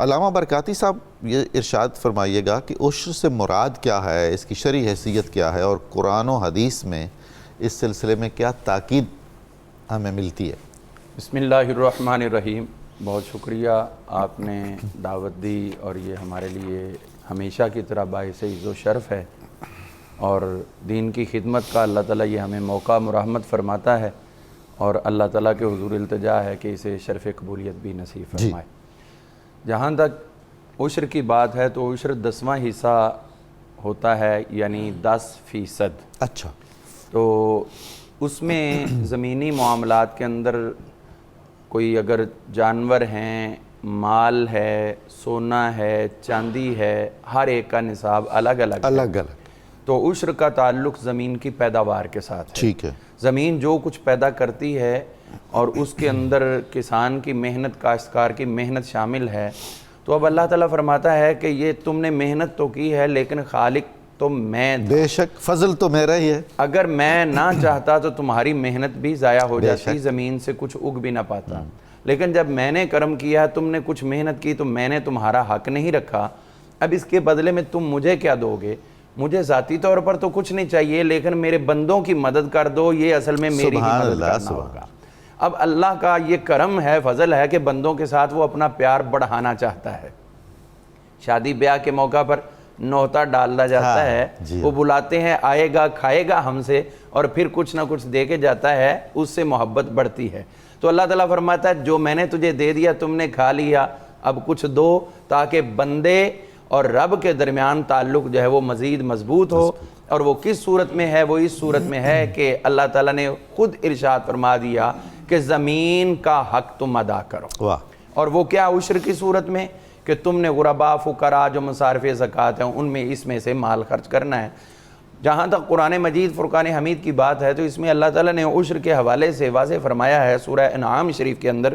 علامہ برکاتی صاحب یہ ارشاد فرمائیے گا کہ عشر سے مراد کیا ہے، اس کی شرعی حیثیت کیا ہے، اور قرآن و حدیث میں اس سلسلے میں کیا تاکید ہمیں ملتی ہے؟ بسم اللہ الرحمن الرحیم۔ بہت شکریہ، آپ نے دعوت دی اور یہ ہمارے لیے ہمیشہ کی طرح باعث عز و شرف ہے، اور دین کی خدمت کا اللہ تعالیٰ یہ ہمیں موقع مرحمت فرماتا ہے، اور اللہ تعالیٰ کے حضور التجا ہے کہ اسے شرف قبولیت بھی نصیب فرمائے۔ جہاں تک عشر کی بات ہے تو عشر 10واں حصہ ہوتا ہے، یعنی 10%۔ اچھا، تو اس میں زمینی معاملات کے اندر کوئی اگر جانور ہیں، مال ہے، سونا ہے، چاندی ہے، ہر ایک کا نصاب الگ الگ تو عشر کا تعلق زمین کی پیداوار کے ساتھ ہے۔ ٹھیک ہے۔ زمین جو کچھ پیدا کرتی ہے اور اس کے اندر کسان کی محنت، کاشتکار کی محنت شامل ہے، تو اب اللہ تعالیٰ فرماتا ہے کہ یہ تم نے محنت تو کی ہے لیکن خالق تو میں، بے شک فضل تو میرا ہی ہے، اگر میں نہ چاہتا تو تمہاری محنت بھی ضائع ہو جاتی، زمین سے کچھ اگ بھی نہ پاتا، لیکن جب میں نے کرم کیا، تم نے کچھ محنت کی، تو میں نے تمہارا حق نہیں رکھا، اب اس کے بدلے میں تم مجھے کیا دو گے؟ مجھے ذاتی طور پر تو کچھ نہیں چاہیے، لیکن میرے بندوں کی مدد کر دو، یہ اصل میں میری ہی مدد کرنا ہوگا۔ اب اللہ کا یہ کرم ہے، فضل ہے کہ بندوں کے ساتھ وہ اپنا پیار بڑھانا چاہتا ہے۔ شادی بیاہ کے موقع پر نوتا ڈالا جاتا ہے، وہ بلاتے ہیں، آئے گا، کھائے گا ہم سے، اور پھر کچھ نہ کچھ دے کے جاتا ہے، اس سے محبت بڑھتی ہے۔ تو اللہ تعالیٰ فرماتا ہے جو میں نے تجھے دے دیا تم نے کھا لیا، اب کچھ دو، تاکہ بندے اور رب کے درمیان تعلق جو ہے وہ مزید مضبوط ہو۔ اور وہ کس صورت میں ہے؟ وہ اس صورت میں ہے کہ اللہ تعالیٰ نے خود ارشاد فرما دیا کہ زمین کا حق تم ادا کرو۔ اور وہ کیا؟ عشر کی صورت میں کہ تم نے غرباء، فقراء، جو مصارف زکوٰۃ ہیں، ان میں اس میں سے مال خرچ کرنا ہے۔ جہاں تک قرآن مجید فرقان حمید کی بات ہے تو اس میں اللہ تعالیٰ نے عشر کے حوالے سے واضح فرمایا ہے سورہ انعام شریف کے اندر،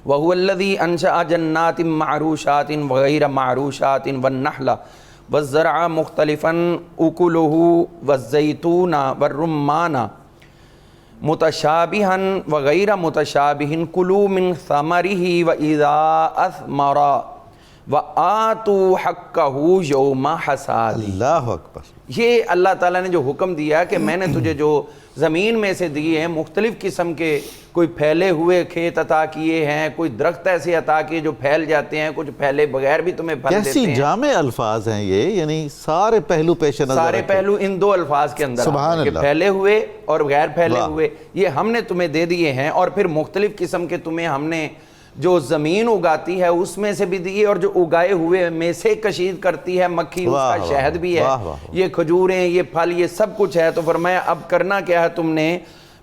وَهُوَ الَّذِي أَنشَأَ جَنَّاتٍ مَعْرُوشَاتٍ وَغَيْرَ مَعْرُوشَاتٍ وَالنَّخْلَ وَالزَّرْعَ مُخْتَلِفًا أُكُلُهُ وَالزَّيْتُونَ وَالرُّمَّانَ مُتَشَابِهًا وَغَيْرَ مُتَشَابِهٍ كُلُوا مِنْ ثَمَرِهِ وَإِذَا أَثْمَرَ وَآتُوا حَقَّهُ يَوْمَ حَصَادِهِ۔ اللہ اکبر۔ یہ اللہ تعالیٰ نے جو حکم دیا کہ میں نے تجھے جو زمین میں سے دیے ہیں، مختلف قسم کے کوئی پھیلے ہوئے کھیت عطا کیے ہیں، کوئی درخت ایسے عطا کیے جو پھیل جاتے ہیں، کچھ پھیلے بغیر بھی تمہیں پھل دیتے ہیں۔ کیسی جامع الفاظ ہیں یہ، یعنی سارے پہلو پیش نظر، سارے پہلو ان دو الفاظ کے اندر سبحان کہ اللہ، پھیلے ہوئے اور غیر پھیلے ہوئے، یہ ہم نے تمہیں دے دیے ہیں، اور پھر مختلف قسم کے تمہیں ہم نے جو زمین اگاتی ہے اس میں سے بھی دیے، اور جو اگائے ہوئے میں سے کشید کرتی ہے مکھی، اس کا شہد بھی ہے، یہ کھجوریں، یہ پھل، یہ سب کچھ ہے۔ تو فرمایا اب کرنا کیا ہے تم نے؟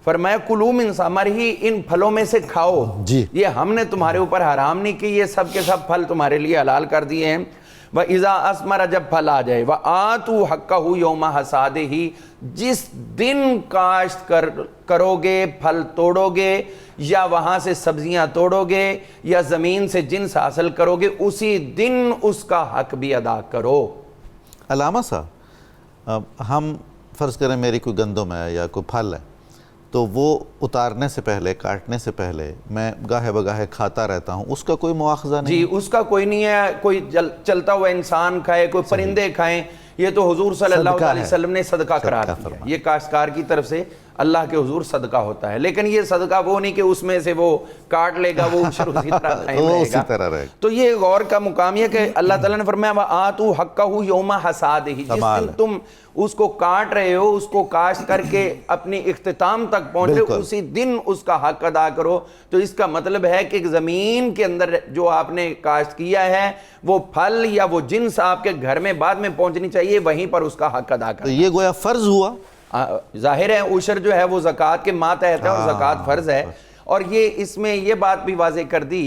فرمایا کُلُوا مِن ثَمَرِهِ، ان پھلوں میں سے کھاؤ، یہ ہم نے تمہارے اوپر حرام نہیں کی، یہ سب کے سب پھل تمہارے لیے حلال کر دیے ہیں۔ وَإِذَا أَثْمَرَ، جب پھل آ جائے، وَآتُوا حَقَّهُ يَوْمَ حَصَادِهِ، جس دن کاشت کرو گے، پھل توڑو گے، یا وہاں سے سبزیاں توڑو گے، یا زمین سے جنس حاصل کرو گے، اسی دن اس کا حق بھی ادا کرو۔ علامہ صاحب، ہم فرض کریں میری کوئی گندم ہے یا کوئی پھل ہے، تو وہ اتارنے سے پہلے، کاٹنے سے پہلے میں گاہے بگاہے کھاتا رہتا ہوں، اس کا کوئی مواخذہ نہیں؟ جی، اس کا کوئی نہیں ہے، کوئی چلتا ہوا انسان کھائے، کوئی پرندے کھائیں، یہ تو حضور صلی اللہ علیہ وسلم نے صدقہ قرار دیا ہے، یہ کاشتکار کی طرف سے اللہ کے حضور صدقہ ہوتا ہے، لیکن یہ صدقہ وہ نہیں کہ اس میں سے وہ کاٹ لے گا، وہ عشر اسی طرح قائم رہے گا۔ تو یہ غور کا مقام یہ کہ اللہ تعالیٰ نے فرمایا وَآتُوا حَقَّهُ يَوْمَ حَصَادِهِ، جس دن تم اس کو کاٹ رہے ہو، اس کو کاشت کر کے اپنی اختتام تک پہنچ رہے ہو، اسی دن اس کا حق ادا کرو۔ تو اس کا مطلب ہے کہ زمین کے اندر جو آپ نے کاشت کیا ہے، وہ پھل یا وہ جنس آپ کے گھر میں بعد میں پہنچنی چاہیے، وہیں پر اس کا حق ادا کرو۔ تو یہ گویا فرض ہوا، ظاہر ہے عشر جو ہے وہ زکوٰۃ کے ماتحت ہے، اور زکوٰۃ فرض ہے۔ اور یہ اس میں یہ بات بھی واضح کر دی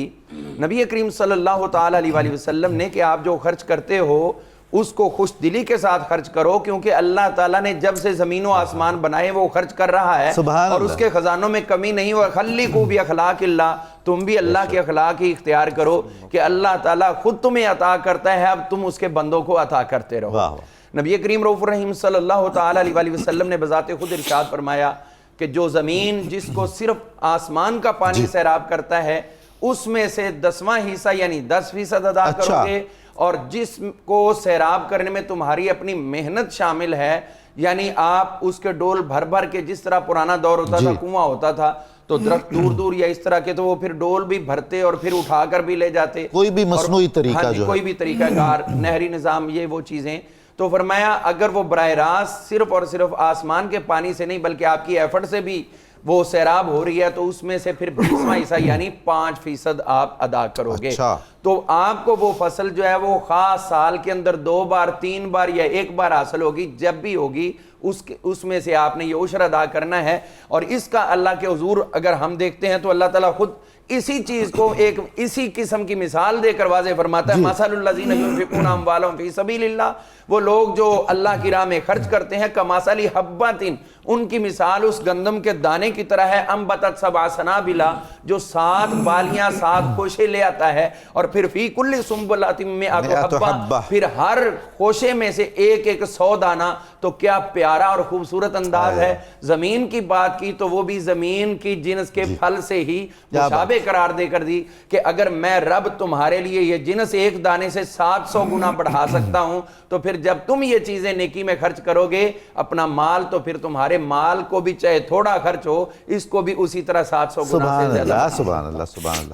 نبی کریم صلی اللہ تعالیٰ علیہ وسلم نے کہ آپ جو خرچ کرتے ہو اس کو خوش دلی کے ساتھ خرچ کرو، کیونکہ اللہ تعالیٰ نے جب سے زمین و آسمان بنائے وہ خرچ کر رہا ہے، اور اس کے خزانوں میں کمی نہیں ہوا۔ خَلِّقُوا بِأَخْلَاقِ اللَّهِ، تم بھی اللہ کے اخلاق ہی اختیار کرو کہ اللہ تعالیٰ خود تمہیں عطا کرتا ہے، اب تم اس کے بندوں کو عطا کرتے رہو۔ نبی کریم رؤوف الرحیم صلی اللہ تعالیٰ علیہ وسلم نے بذات خود ارشاد فرمایا کہ جو زمین جس کو صرف آسمان کا پانی سیراب کرتا ہے، اس میں سے 10واں حصہ یعنی 10% ادا کرو گے، اور جس کو سیراب کرنے میں تمہاری اپنی محنت شامل ہے، یعنی آپ اس کے ڈول بھر بھر کے، جس طرح پرانا دور ہوتا تھا کنواں ہوتا تھا تو درخت دور دور یا اس طرح کے، تو وہ پھر ڈول بھی بھرتے اور پھر اٹھا کر بھی لے جاتے، کوئی بھی مصنوعی طریقہ جو ہے، کوئی بھی طریقہ کار، نہری نظام، یہ وہ چیزیں. تو فرمایا اگر وہ براہ راست صرف اور صرف آسمان کے پانی سے نہیں بلکہ آپ کی ایفرٹ سے بھی وہ سیراب ہو رہی ہے تو اس میں سے پھر 20واں حصہ یعنی 5% آپ ادا کرو گے. تو آپ کو وہ فصل جو ہے وہ خاص سال کے اندر 2 بار 3 بار یا 1 بار حاصل ہوگی، جب بھی ہوگی اس میں سے آپ نے یہ عشر ادا کرنا ہے. اور اس کا اللہ کے حضور اگر ہم دیکھتے ہیں تو اللہ تعالیٰ خود اسی چیز کو ایک اسی قسم کی مثال دے کر واضح فرماتا ہے، مثل الذین ينفقون اموالهم فی سبیل اللہ، وہ لوگ جو اللہ کی راہ میں خرچ کرتے ہیں، کمثل حبۃ، ان کی مثال اس گندم کے دانے کی طرح ہے، انبتت 7 سنابل، جو 7 بالیاں 7 خوشے لے آتا ہے، اور پھر فی کل سنبلۃ مئۃ حبۃ، پھر ہر خوشے میں سے ایک 100 دانہ. تو کیا پیارا اور خوبصورت انداز ہے. زمین کی بات کی تو وہ بھی زمین کی جنس کے پھل سے ہی مشابہ قرار دے کر دی کہ اگر میں رب تمہارے لیے یہ جنس ایک دانے سے 700 گنا بڑھا سکتا ہوں، تو پھر جب تم یہ چیزیں نیکی میں خرچ کرو گے اپنا مال، تو پھر تمہارے مال کو بھی چاہے تھوڑا خرچ ہو، اس کو بھی اسی طرح 700 گنا سے زیادہ. سبحان اللہ، سبحان اللہ.